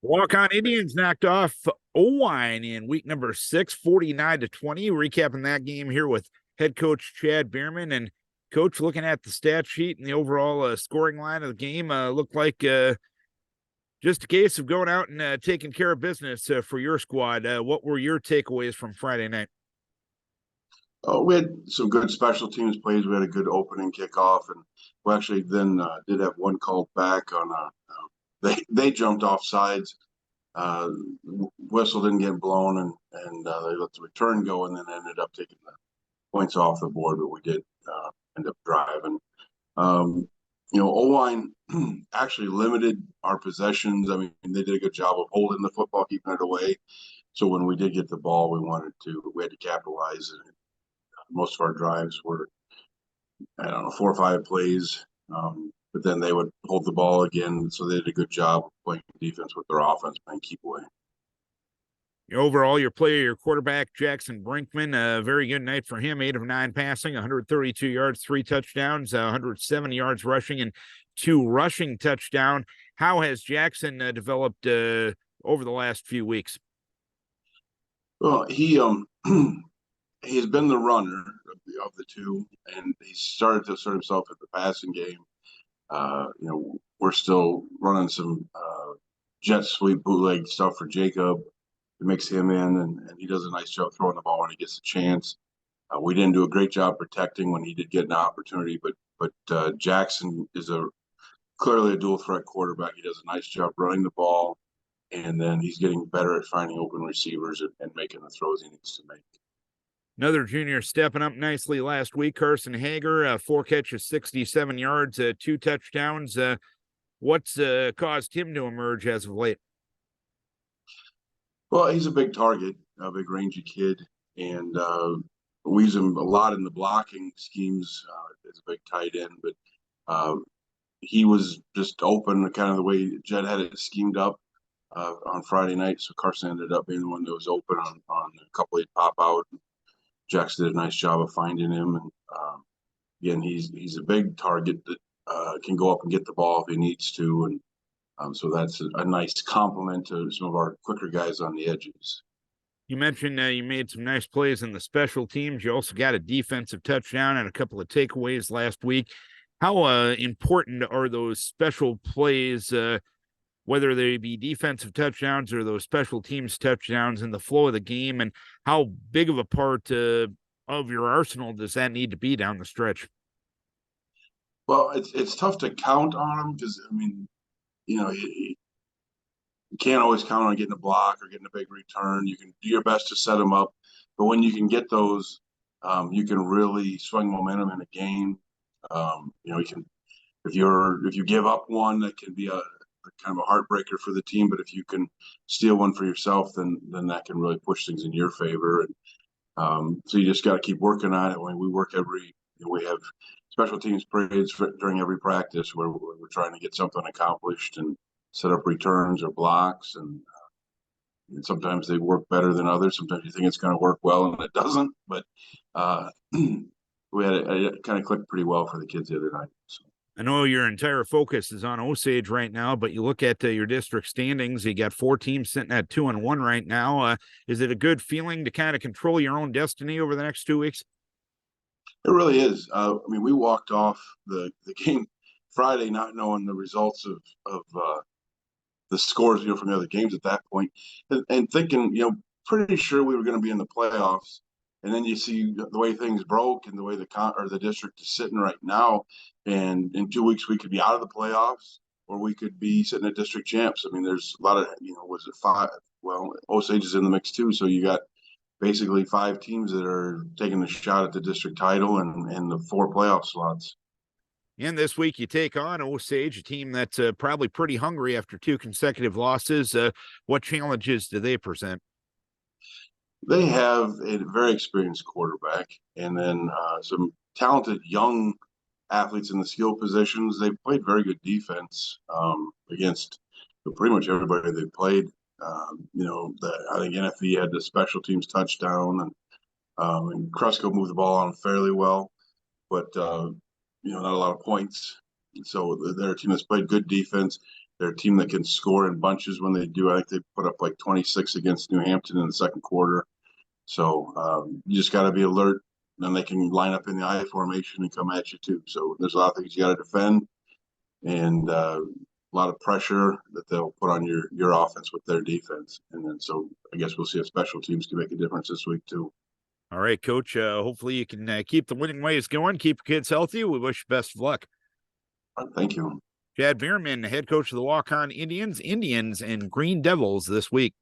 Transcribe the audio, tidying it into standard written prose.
Walk-on Indians knocked off Owine in week number 6, 49-20. Recapping that game here with head coach Chad Beermann. And coach, looking at the stat sheet and the overall scoring line of the game, looked like just a case of going out and taking care of business for your squad. What were your takeaways from Friday night? We had some good special teams plays. We had a good opening kickoff, and we actually then did have one called back on they jumped off sides. Whistle didn't get blown, and they let the return go, and then ended up taking the points off the board. But we did end up driving. Owine actually limited our possessions. I mean, they did a good job of holding the football, keeping it away. So when we did get the ball, we had to capitalize. And most of our drives were, 4 or 5 plays. But then they would hold the ball again. So they did a good job of playing defense with their offense, playing keep away. Overall, your quarterback, Jackson Brinkman, a very good night for him. 8 of 9 passing, 132 yards, 3 touchdowns, 170 yards rushing, and 2 rushing touchdowns. How has Jackson developed over the last few weeks? Well, he he's been the runner of the two, and he started to assert himself in the passing game. We're still running some jet sweep bootleg stuff for Jacob to mix him in, and he does a nice job throwing the ball when he gets a chance. We didn't do a great job protecting when he did get an opportunity, but Jackson is clearly a dual threat quarterback. He does a nice job running the ball, and then he's getting better at finding open receivers and making the throws he needs to make. Another junior stepping up nicely last week, Carson Hager, 4 catches, 67 yards, 2 touchdowns. What's caused him to emerge as of late? Well, he's a big target, a big rangy kid, and we use him a lot in the blocking schemes as a big tight end. But he was just open, kind of the way Jed had it schemed up on Friday night. So Carson ended up being the one that was open on a couple of pop out. Jackson did a nice job of finding him, and again, he's a big target that can go up and get the ball if he needs to, and so that's a nice compliment to some of our quicker guys on the edges. You mentioned you made some nice plays in the special teams. You also got a defensive touchdown and a couple of takeaways last week. How important are those special plays, whether they be defensive touchdowns or those special teams touchdowns in the flow of the game, and how big of a part of your arsenal does that need to be down the stretch? Well, it's tough to count on them because, I mean, you can't always count on getting a block or getting a big return. You can do your best to set them up, but when you can get those, you can really swing momentum in a game. You can, if you give up one, that can be a kind of a heartbreaker for the team. But if you can steal one for yourself, then that can really push things in your favor. And so you just got to keep working on it. When we work we have special teams parades during every practice where we're trying to get something accomplished and set up returns or blocks. And sometimes they work better than others. Sometimes you think it's going to work well and it doesn't. But we had it kind of clicked pretty well for the kids the other night. So. I know your entire focus is on Osage right now, but you look at your district standings, you got 4 teams sitting at 2-1 right now. Is it a good feeling to kind of control your own destiny over the next 2 weeks? It really is. I mean, we walked off the game Friday not knowing the results of the scores, from the other games at that point, and thinking, pretty sure we were going to be in the playoffs. And then you see the way things broke and the way the district is sitting right now. And in 2 weeks, we could be out of the playoffs or we could be sitting at district champs. I mean, there's a lot of, was it 5? Well, Osage is in the mix too. So you got basically 5 teams that are taking the shot at the district title and the 4 playoff slots. And this week you take on Osage, a team that's probably pretty hungry after 2 consecutive losses. What challenges do they present? They have a very experienced quarterback and then some talented young athletes in the skill positions. They played very good defense against pretty much everybody they played. I think NFE had the special teams touchdown, and Cresco moved the ball on fairly well, but not a lot of points. So they're a team that's played good defense. they're a team that can score in bunches when they do. I think they put up like 26 against New Hampton in the second quarter. So you just got to be alert. Then they can line up in the I formation and come at you too. So there's a lot of things you got to defend, and a lot of pressure that they'll put on your offense with their defense. And then so I guess we'll see if special teams can make a difference this week too. All right, Coach. Hopefully you can keep the winning ways going. Keep your kids healthy. We wish you best of luck. Thank you. Chad Beermann, head coach of the Walk-On Indians and Green Devils this week.